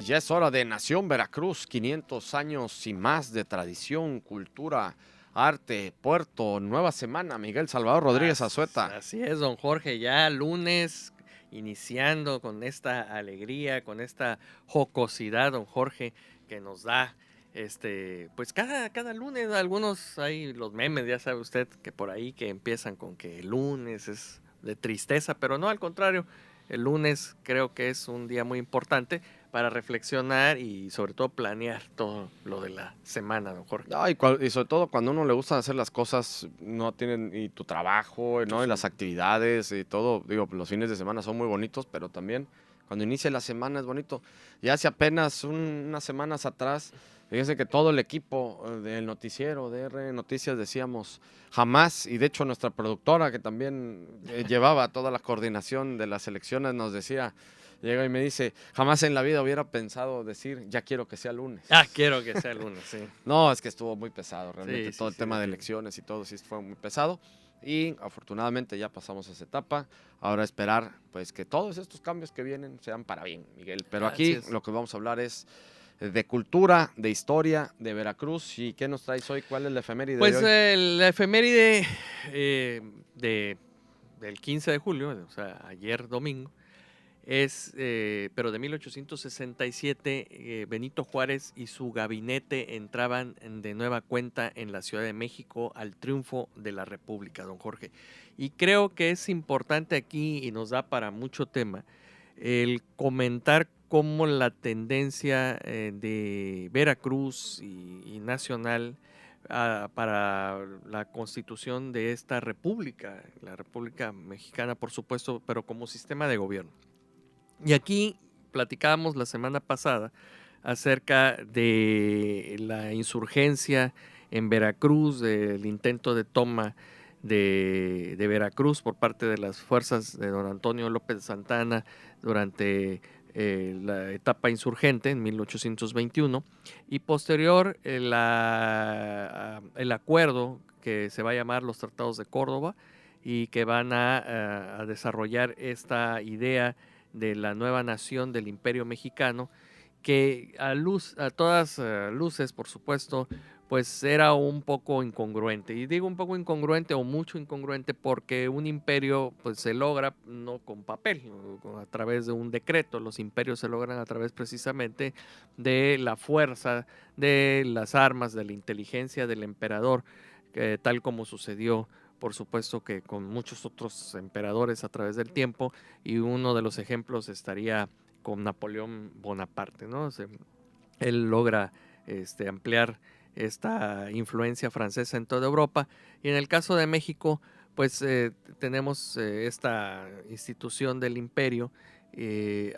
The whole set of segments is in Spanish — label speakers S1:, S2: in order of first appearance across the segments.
S1: Ya es hora de Nación Veracruz, 500 años y más de tradición, cultura, arte, puerto, nueva semana. Miguel Salvador Rodríguez Azueta.
S2: Así es, don Jorge, ya lunes, iniciando con esta alegría, con esta jocosidad, don Jorge, que nos da, pues cada lunes, algunos hay los memes, ya sabe usted, que por ahí que empiezan con que el lunes es de tristeza, pero no, al contrario, el lunes creo que es un día muy importante para reflexionar y sobre todo planear todo lo de la semana, don Jorge.
S1: No, y sobre todo cuando a uno le gusta hacer las cosas, no tienen y tu trabajo, ¿no? Y las actividades y todo. Digo, los fines de semana son muy bonitos, pero también cuando inicia la semana es bonito. Ya hace apenas unas semanas atrás, fíjense que todo el equipo del noticiero de R Noticias decíamos jamás, y de hecho nuestra productora que también llevaba toda la coordinación de las elecciones nos decía, llega y me dice, jamás en la vida hubiera pensado decir, ya quiero que sea lunes.
S2: Quiero que sea lunes, sí.
S1: No, es que estuvo muy pesado, realmente
S2: Sí,
S1: todo el tema de elecciones y todo sí fue muy pesado y afortunadamente ya pasamos a esa etapa. Ahora esperar pues que todos estos cambios que vienen sean para bien, Miguel. Pero
S2: Así
S1: aquí
S2: es.
S1: lo que vamos a hablar es de cultura, de historia, de Veracruz. ¿Y qué nos traes hoy? ¿Cuál es la efeméride de
S2: Pues
S1: hoy?
S2: la efeméride del 15 de julio, o sea, ayer domingo, pero de 1867, Benito Juárez y su gabinete entraban de nueva cuenta en la Ciudad de México al triunfo de la República, don Jorge. Y creo que es importante aquí, y nos da para mucho tema, el comentar cómo la tendencia de Veracruz y nacional para la constitución de esta república, la República Mexicana, por supuesto, pero como sistema de gobierno. Y aquí platicábamos la semana pasada acerca de la insurgencia en Veracruz, del intento de toma de Veracruz por parte de las fuerzas de don Antonio López Santana durante la etapa insurgente en 1821 y posterior el acuerdo que se va a llamar los Tratados de Córdoba y que van a desarrollar esta idea de la nueva nación del Imperio Mexicano, que a todas luces, por supuesto, pues era un poco incongruente. Y digo un poco incongruente o mucho incongruente porque un imperio pues se logra no con papel, a través de un decreto. Los imperios se logran a través precisamente de la fuerza, de las armas, de la inteligencia del emperador, tal como sucedió por supuesto que con muchos otros emperadores a través del tiempo, y uno de los ejemplos estaría con Napoleón Bonaparte, ¿no? Él logra ampliar esta influencia francesa en toda Europa, y en el caso de México, pues tenemos esta institución del imperio,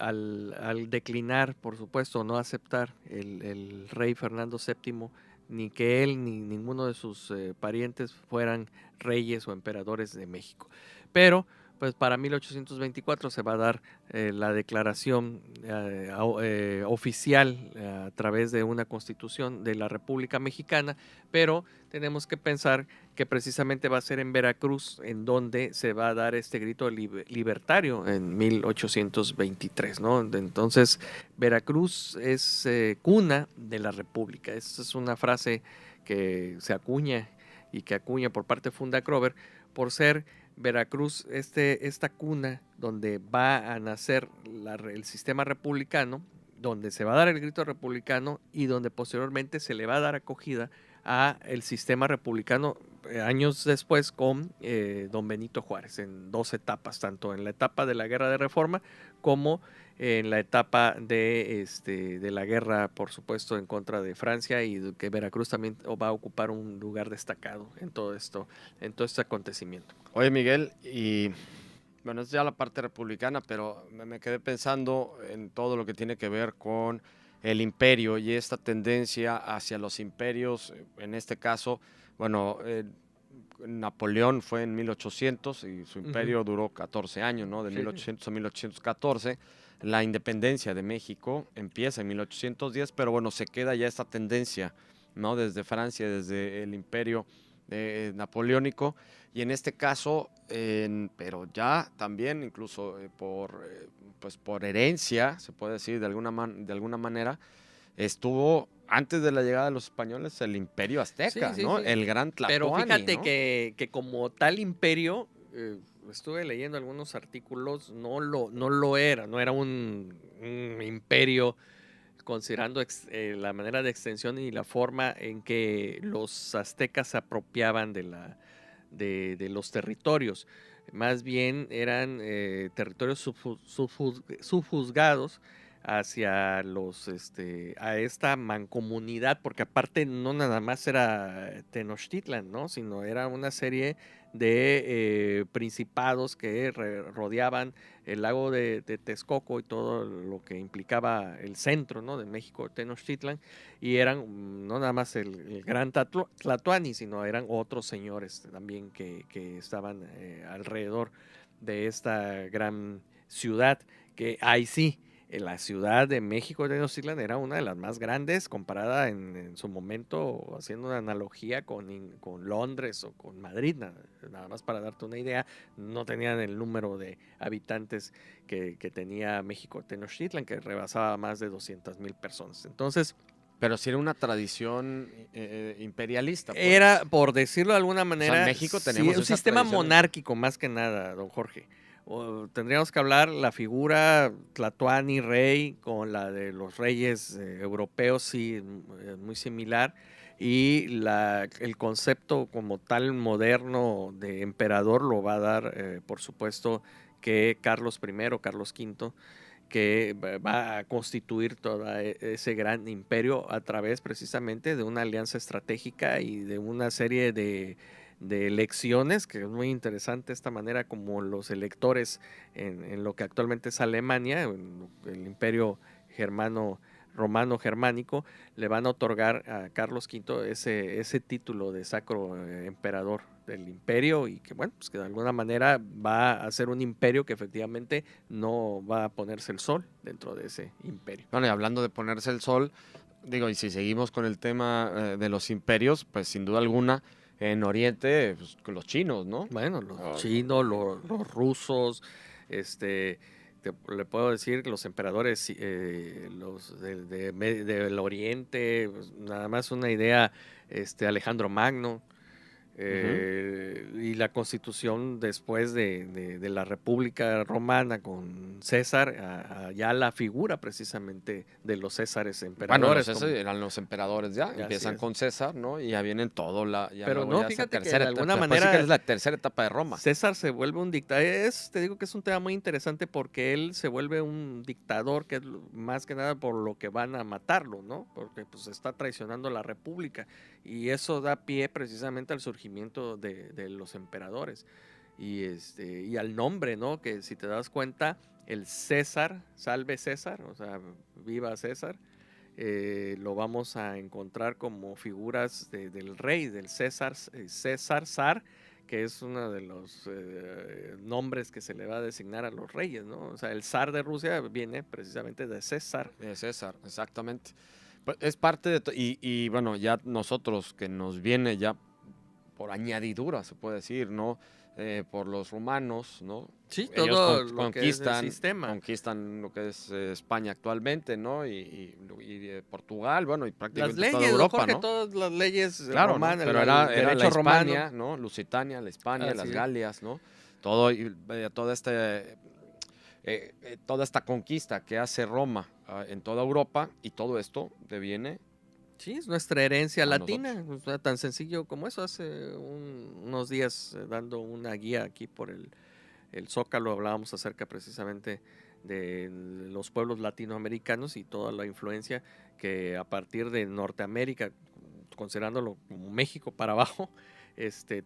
S2: al declinar, por supuesto, no aceptar el rey Fernando VII, ni que él ni ninguno de sus parientes fueran reyes o emperadores de México. Pero pues para 1824 se va a dar la declaración oficial a través de una constitución de la República Mexicana, pero tenemos que pensar que precisamente va a ser en Veracruz en donde se va a dar este grito libertario en 1823, ¿no? Entonces, Veracruz es cuna de la República. Esa es una frase que se acuña y que acuña por parte de Fundacrover por ser Veracruz, esta cuna donde va a nacer el sistema republicano, donde se va a dar el grito republicano y donde posteriormente se le va a dar acogida a el sistema republicano años después con don Benito Juárez, en dos etapas, tanto en la etapa de la Guerra de Reforma como en la etapa de la guerra, por supuesto, en contra de Francia, y que Veracruz también va a ocupar un lugar destacado en todo esto, en todo este acontecimiento.
S1: Oye, Miguel, y bueno, es ya la parte republicana, pero me quedé pensando en todo lo que tiene que ver con el imperio y esta tendencia hacia los imperios. En este caso, bueno, Napoleón fue en 1800 y su imperio duró 14 años, ¿no? De 1800 a 1814. La independencia de México empieza en 1810, pero bueno, se queda ya esta tendencia, ¿no? Desde Francia, desde el imperio napoleónico. Y en este caso, pero ya también incluso pues por herencia, se puede decir de alguna manera, estuvo antes de la llegada de los españoles el Imperio
S2: Sí,
S1: Azteca,
S2: sí,
S1: ¿no?
S2: sí.
S1: El gran
S2: Pero
S1: Tlatoani,
S2: fíjate
S1: ¿no?
S2: que como tal imperio, estuve leyendo algunos artículos, no lo era, no era un imperio considerando la manera de extensión y la forma en que los aztecas se apropiaban de los territorios. Más bien eran territorios subjuzgados hacia a esta mancomunidad, porque aparte no nada más era Tenochtitlan, ¿no? Sino era una serie de principados que rodeaban el lago de Texcoco y todo lo que implicaba el centro, ¿no? De México, Tenochtitlan, y eran no nada más el gran Tlatoani, sino eran otros señores también que estaban alrededor de esta gran ciudad, que ahí sí, la ciudad de México, Tenochtitlan, era una de las más grandes comparada en su momento, haciendo una analogía con Londres o con Madrid, nada más para darte una idea. No tenían el número de habitantes que tenía México, Tenochtitlan, que rebasaba más de 200,000 personas. Entonces,
S1: Pero sí era una tradición imperialista, pues.
S2: era, por decirlo de alguna
S1: O sea, en
S2: manera,
S1: México
S2: sí,
S1: tenemos
S2: un
S1: esa
S2: sistema
S1: tradición.
S2: monárquico más que nada, don Jorge. Tendríamos que hablar la figura Tlatoani rey con la de los reyes europeos, sí, muy similar. Y el concepto como tal moderno de emperador lo va a dar, por supuesto, que Carlos I o Carlos V, que va a constituir todo ese gran imperio a través precisamente de una alianza estratégica y de una serie de elecciones, que es muy interesante esta manera como los electores en lo que actualmente es Alemania, en el imperio germano romano germánico, le van a otorgar a Carlos V ese título de sacro emperador del imperio, y que bueno, pues que de alguna manera va a ser un imperio que efectivamente no va a ponerse el sol dentro de ese imperio.
S1: Bueno, y hablando de ponerse el sol, digo, y si seguimos con el tema de los imperios, pues sin duda alguna, en Oriente, pues, con los chinos, ¿no?
S2: Bueno, los
S1: Ah,
S2: chinos, los rusos, le puedo decir que los emperadores los del Oriente, pues, nada más una idea, Alejandro Magno.
S1: ujú.
S2: Y la constitución después de la República Romana con César, ya la figura precisamente de los Césares
S1: Bueno, los
S2: emperadores.
S1: César eran los emperadores ya,
S2: Así
S1: empiezan
S2: es.
S1: con César, ¿no? Y ya vienen todo ya
S2: Pero
S1: luego
S2: no,
S1: ya esa
S2: fíjate que
S1: tercera
S2: de
S1: etapa,
S2: alguna
S1: se puede decir que
S2: manera
S1: es la tercera etapa de Roma.
S2: César se vuelve un dictador. Te digo que es un tema muy interesante porque él se vuelve un dictador que es más que nada por lo que van a matarlo, ¿no? Porque pues está traicionando la República, y eso da pie precisamente al surgimiento de los emperadores y al nombre, ¿no? Que si te das cuenta, el César, salve César, o sea, viva César. Lo vamos a encontrar como figuras del rey, del César Zar, que es uno de los nombres que se le va a designar a los reyes, ¿no? O sea, el zar de Rusia viene precisamente de César.
S1: De César, exactamente. Pues es parte de... y bueno, ya nosotros que nos viene ya por añadidura, se puede decir, ¿no? Por los romanos, ¿no?
S2: Sí,
S1: Ellos
S2: todo lo que es el sistema.
S1: conquistan lo que es España actualmente, ¿no? Portugal, bueno, y
S2: Las
S1: prácticamente toda
S2: leyes, don
S1: Europa,
S2: Jorge,
S1: ¿no?
S2: todas las leyes
S1: Claro, ¿no?
S2: romanas,
S1: Pero
S2: el
S1: era la
S2: derecho romano.
S1: Hispania, ¿no? Lusitania, la Hispania,
S2: Así
S1: las
S2: es.
S1: Galias, ¿no? Todo, toda esta conquista que hace Roma en toda Europa, y todo esto deviene
S2: Sí, es nuestra herencia
S1: a
S2: latina,
S1: nosotros.
S2: o sea, tan sencillo como eso. Hace unos días, dando una guía aquí por el Zócalo, hablábamos acerca precisamente de los pueblos latinoamericanos y toda la influencia que a partir de Norteamérica, considerándolo como México para abajo,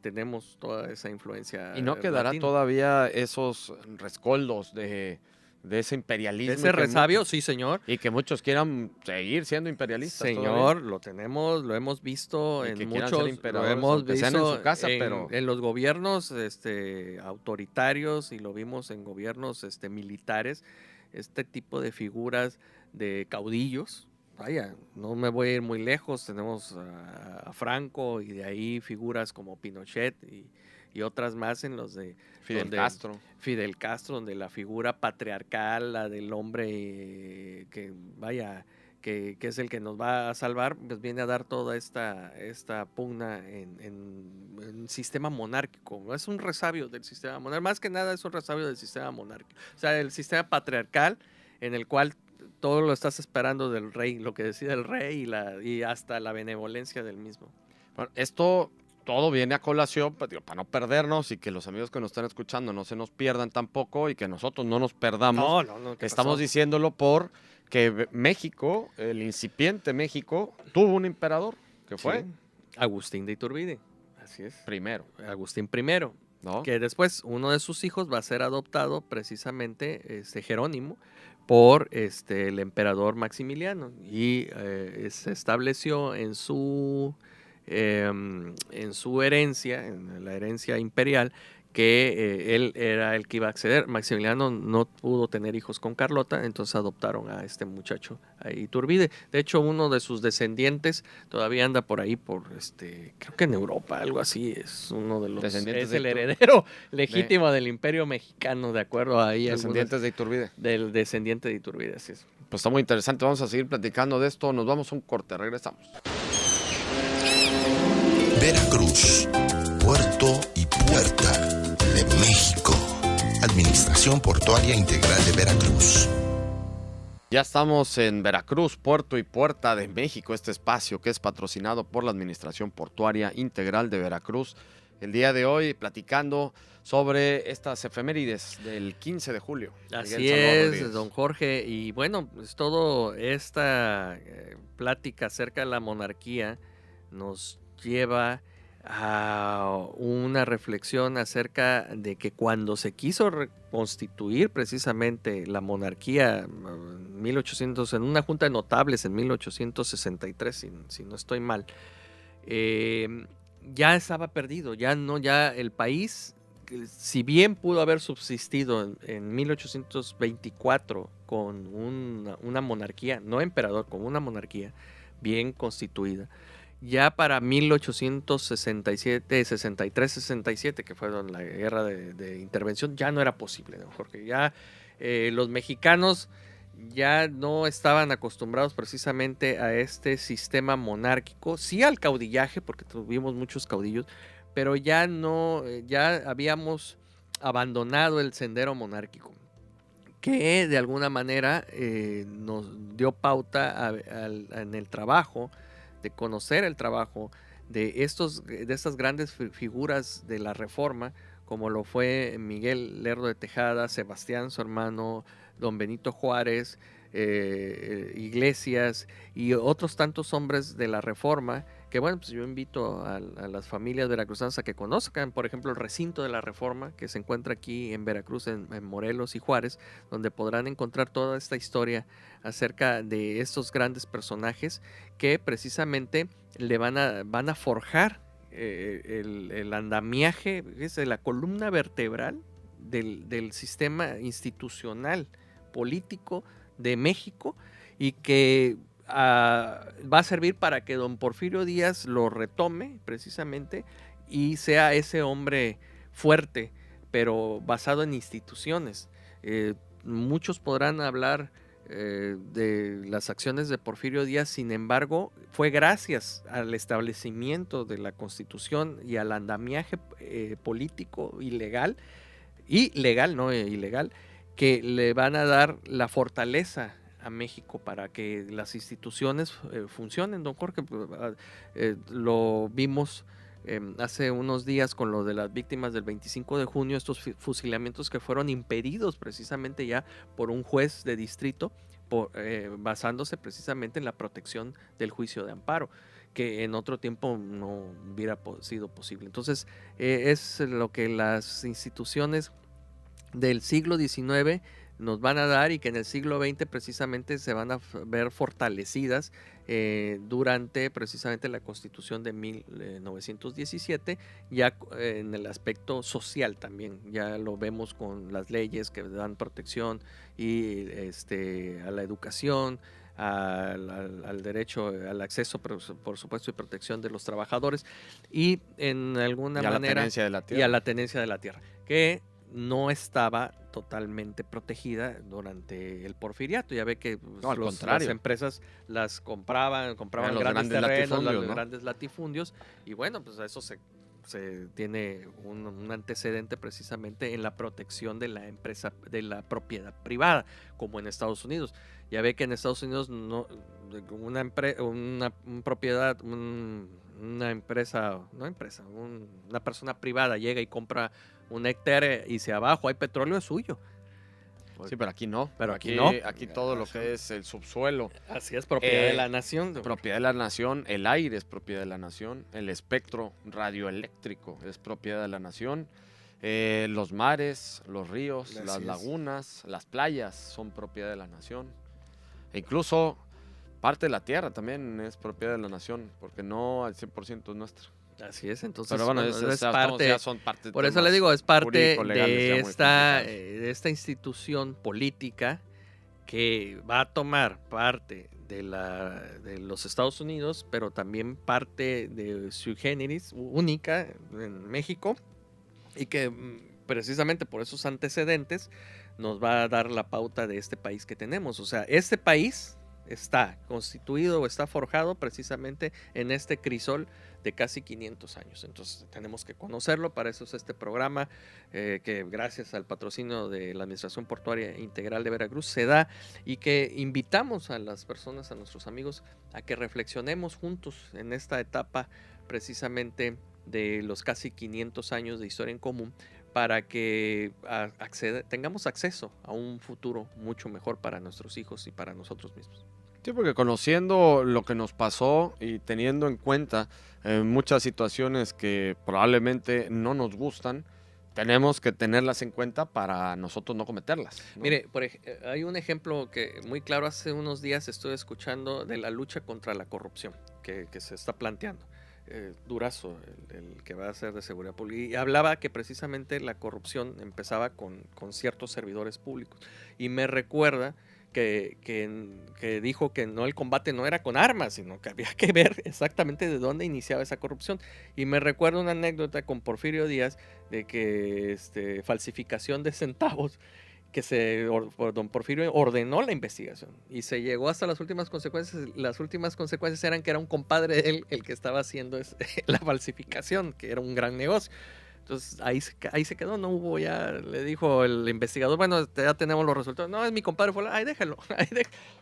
S2: tenemos toda esa influencia
S1: Y no quedará
S2: latina.
S1: todavía esos rescoldos de ese
S2: De
S1: imperialismo
S2: ese resabio, sí, señor.
S1: y que muchos quieran seguir siendo imperialistas todavía.
S2: Señor, lo tenemos, lo hemos visto
S1: Y
S2: en
S1: que quieran ser
S2: muchos, lo
S1: emperadores,
S2: hemos
S1: aunque sean en su
S2: visto
S1: casa,
S2: en,
S1: pero
S2: en los gobiernos autoritarios, y lo vimos en gobiernos militares, este tipo de figuras de caudillos. Vaya, no me voy a ir muy lejos, tenemos a Franco, y de ahí figuras como Pinochet y otras más en los de
S1: Fidel Castro.
S2: Fidel Castro, donde la figura patriarcal, la del hombre que vaya, que es el que nos va a salvar, pues viene a dar toda esta pugna en sistema monárquico. ¿No? Es un resabio del sistema monárquico, más que nada es un resabio del sistema monárquico. O sea, el sistema patriarcal en el cual todo lo estás esperando del rey, lo que decide el rey y hasta la benevolencia del mismo.
S1: Bueno, esto todo viene a colación para no perdernos y que los amigos que nos están escuchando no se nos pierdan tampoco y que nosotros no nos perdamos.
S2: No,
S1: Estamos diciéndolo por que México, el incipiente México, tuvo un emperador que fue
S2: Agustín de Iturbide. Así es.
S1: primero.
S2: Agustín I.
S1: ¿No?
S2: Que después uno de sus hijos va a ser adoptado precisamente, Jerónimo, por el emperador Maximiliano. Y se estableció en su herencia, en la herencia imperial, que él era el que iba a acceder. Maximiliano no pudo tener hijos con Carlota, entonces adoptaron a este muchacho, a Iturbide. De hecho, uno de sus descendientes todavía anda por ahí, creo que en Europa, algo así, es uno de los...
S1: Descendientes
S2: es el heredero legítimo del Imperio Mexicano, de acuerdo ahí.
S1: Descendientes de Iturbide.
S2: Del descendiente de Iturbide, así es.
S1: Pues está muy interesante, vamos a seguir platicando de esto. Nos vamos a un corte, regresamos.
S3: Veracruz, puerto y puerta de México. Administración Portuaria Integral de Veracruz.
S1: Ya estamos en Veracruz, puerto y puerta de México, este espacio que es patrocinado por la Administración Portuaria Integral de Veracruz. El día de hoy platicando sobre estas efemérides del 15 de julio.
S2: Así es, don Jorge. Y bueno, pues todo esta plática acerca de la monarquía nos lleva a una reflexión acerca de que cuando se quiso reconstituir precisamente la monarquía en una junta de notables en 1863, si no estoy mal, ya estaba perdido, ya el país, si bien pudo haber subsistido en 1824 con una monarquía, no emperador, con una monarquía bien constituida, ya para 1867, 63, 67, que fue la guerra de intervención, ya no era posible, ¿no, Jorge? Ya los mexicanos ya no estaban acostumbrados precisamente a este sistema monárquico, sí al caudillaje, porque tuvimos muchos caudillos, pero ya no, ya habíamos abandonado el sendero monárquico, que de alguna manera nos dio pauta en el trabajo, de conocer el trabajo de estas grandes figuras de la Reforma, como lo fue Miguel Lerdo de Tejada, Sebastián, su hermano, don Benito Juárez, Iglesias y otros tantos hombres de la Reforma, que bueno, pues yo invito a las familias veracruzanas a que conozcan, por ejemplo, el recinto de la Reforma, que se encuentra aquí en Veracruz, en Morelos y Juárez, donde podrán encontrar toda esta historia acerca de estos grandes personajes que precisamente le van a forjar el andamiaje, es la columna vertebral del sistema institucional político de México, y que va a servir para que don Porfirio Díaz lo retome precisamente y sea ese hombre fuerte, pero basado en instituciones. Muchos podrán hablar de las acciones de Porfirio Díaz, sin embargo, fue gracias al establecimiento de la Constitución y al andamiaje político y legal, no ilegal, que le van a dar la fortaleza a México para que las instituciones funcionen, don Jorge. Lo vimos hace unos días con lo de las víctimas del 25 de junio, estos fusilamientos que fueron impedidos precisamente ya por un juez de distrito, basándose precisamente en la protección del juicio de amparo, que en otro tiempo no hubiera sido posible. Entonces, es lo que las instituciones del siglo XIX nos van a dar, y que en el siglo XX precisamente se van a ver fortalecidas durante precisamente la Constitución de 1917, ya en el aspecto social también. Ya lo vemos con las leyes que dan protección y a la educación, al derecho al acceso, por supuesto, y protección de los trabajadores, y en alguna
S1: Y a la
S2: manera
S1: tenencia de la
S2: y a
S1: tierra.
S2: la tenencia de la tierra, que no estaba totalmente protegida durante el porfiriato. Ya ve que pues,
S1: No, al
S2: las
S1: contrario.
S2: empresas las compraban
S1: Eran los
S2: grandes
S1: grandes
S2: terrenos,
S1: latifundios,
S2: los
S1: ¿no?
S2: grandes latifundios, y bueno, pues eso se tiene un antecedente precisamente en la protección de la empresa, de la propiedad privada, como en Estados Unidos. Ya ve que en Estados Unidos una persona privada llega y compra un hectárea y si abajo hay petróleo es suyo.
S1: Sí, pero aquí no.
S2: Pero aquí no.
S1: Aquí todo lo que es el subsuelo,
S2: Así es, propiedad de la nación.
S1: propiedad de la nación, el aire es propiedad de la nación, el espectro radioeléctrico es propiedad de la nación, los mares, los ríos,
S2: Así
S1: las
S2: es.
S1: lagunas, las playas son propiedad de la nación. E incluso parte de la tierra también es propiedad de la nación, porque no al 100% es nuestra.
S2: Así es, entonces
S1: Pero bueno,
S2: es parte.
S1: son parte de
S2: Por eso le
S1: temas
S2: digo, es parte
S1: jurídico-legales ya
S2: de
S1: muy
S2: esta,
S1: complicados.
S2: de esta institución política que va a tomar parte de los Estados Unidos, pero también parte de sui generis, única en México, y que precisamente por esos antecedentes nos va a dar la pauta de este país que tenemos. O sea, este país está constituido o está forjado precisamente en este crisol de casi 500 años. Entonces tenemos que conocerlo, para eso es este programa que gracias al patrocinio de la Administración Portuaria Integral de Veracruz se da, y que invitamos a las personas, a nuestros amigos, a que reflexionemos juntos en esta etapa precisamente de los casi 500 años de historia en común, para que tengamos acceso a un futuro mucho mejor para nuestros hijos y para nosotros mismos.
S1: Sí, porque conociendo lo que nos pasó y teniendo en cuenta muchas situaciones que probablemente no nos gustan, tenemos que tenerlas en cuenta para nosotros no cometerlas, ¿no?
S2: Mire, hay un ejemplo que muy claro. Hace unos días estuve escuchando de la lucha contra la corrupción que se está planteando. Durazo, el que va a ser de seguridad pública, y hablaba que precisamente la corrupción empezaba con ciertos servidores públicos, y me recuerda que dijo que no, el combate no era con armas, sino que había que ver exactamente de dónde iniciaba esa corrupción. Y me recuerda una anécdota con Porfirio Díaz de que falsificación de centavos, que don Porfirio ordenó la investigación y se llegó hasta las últimas consecuencias. Las últimas consecuencias eran que era un compadre de él el que estaba haciendo la falsificación, que era un gran negocio. Entonces ahí se quedó, no hubo ya, le dijo el investigador, bueno, ya tenemos los resultados. No, es mi compadre, ahí déjalo,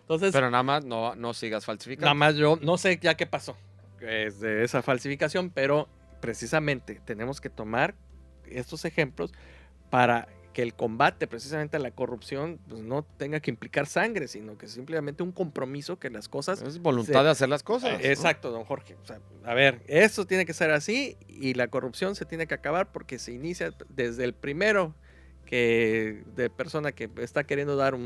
S2: Entonces,
S1: Pero nada más no sigas falsificando.
S2: nada más yo no sé ya qué pasó de esa falsificación, pero precisamente tenemos que tomar estos ejemplos para que el combate precisamente a la corrupción pues, no tenga que implicar sangre, sino que simplemente un compromiso, que las cosas...
S1: Es voluntad de hacer las cosas, ¿no?
S2: Exacto, don Jorge. O sea, a ver, esto tiene que ser así y la corrupción se tiene que acabar, porque se inicia desde el primero de persona que está queriendo dar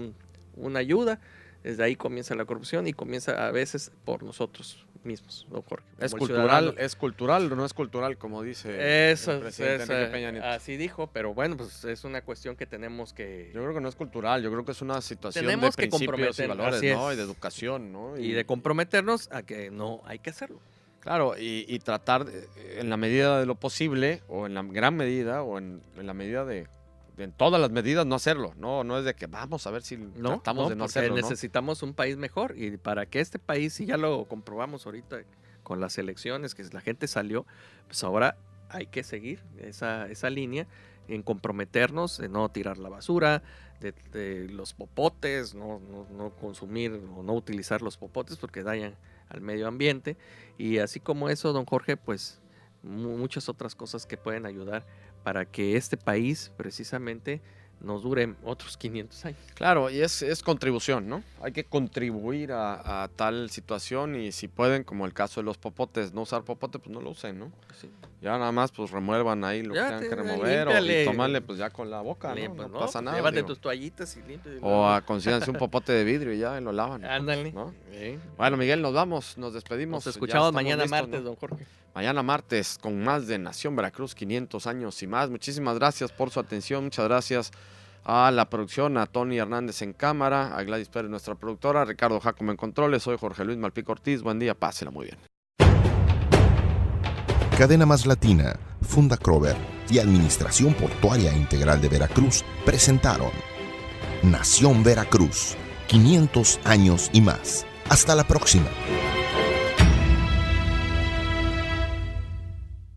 S2: una ayuda. Desde ahí comienza la corrupción, y comienza a veces por nosotros mismos, don Jorge.
S1: Es
S2: como el ciudadano.
S1: cultural, no es cultural, como dice
S2: Eso,
S1: el presidente Enrique Peña Nieto.
S2: así dijo, pero bueno, pues es una cuestión que tenemos que...
S1: Yo creo que no es cultural, yo creo que es una situación
S2: Tenemos
S1: de
S2: que
S1: principios y
S2: comprometernos,
S1: valores,
S2: así
S1: ¿no?
S2: es.
S1: Y de educación, ¿no?
S2: Y de comprometernos a que no hay que hacerlo.
S1: Claro, y tratar en la medida de lo posible, o en la gran medida, o en la medida en todas las medidas, no hacerlo. No es de que vamos a ver si tratamos de no
S2: porque
S1: hacerlo, ¿no?
S2: necesitamos un país mejor, y para que este país, y ya lo comprobamos ahorita con las elecciones, que la gente salió, pues ahora hay que seguir esa línea en comprometernos, de no tirar la basura, de los popotes, no consumir o no utilizar los popotes porque dañan al medio ambiente, y así como eso, don Jorge, pues muchas otras cosas que pueden ayudar para que este país precisamente nos dure otros 500 años.
S1: Claro, y es contribución, ¿no? Hay que contribuir a tal situación, y si pueden, como el caso de los popotes, no usar popote, pues no lo usen, ¿no?
S2: Sí.
S1: Ya nada más pues remuevan ahí lo que
S2: Ya
S1: tengan que
S2: te-
S1: remover,
S2: límpiale.
S1: y tomarle pues ya con la boca,
S2: Pues,
S1: ¿no? No
S2: no,
S1: pasa
S2: pues,
S1: nada.
S2: llévate
S1: digo.
S2: tus toallitas y limpia.
S1: O consíganse un popote de vidrio y ya y lo lavan.
S2: Ándale.
S1: ¿no?
S2: Sí.
S1: Bueno, Miguel, nos vamos, nos despedimos.
S2: Nos
S1: ya
S2: escuchamos
S1: estamos
S2: mañana
S1: listos,
S2: martes,
S1: ¿no?
S2: don Jorge.
S1: Mañana martes con más de Nación Veracruz, 500 años y más. Muchísimas gracias por su atención, muchas gracias a la producción, a Tony Hernández en cámara, a Gladys Pérez, nuestra productora, a Ricardo Jacome en controles. Soy Jorge Luis Malpica Ortiz. Buen día, pásela muy bien.
S3: Cadena Más Latina, Funda Krover y Administración Portuaria Integral de Veracruz presentaron Nación Veracruz, 500 años y más. Hasta la próxima.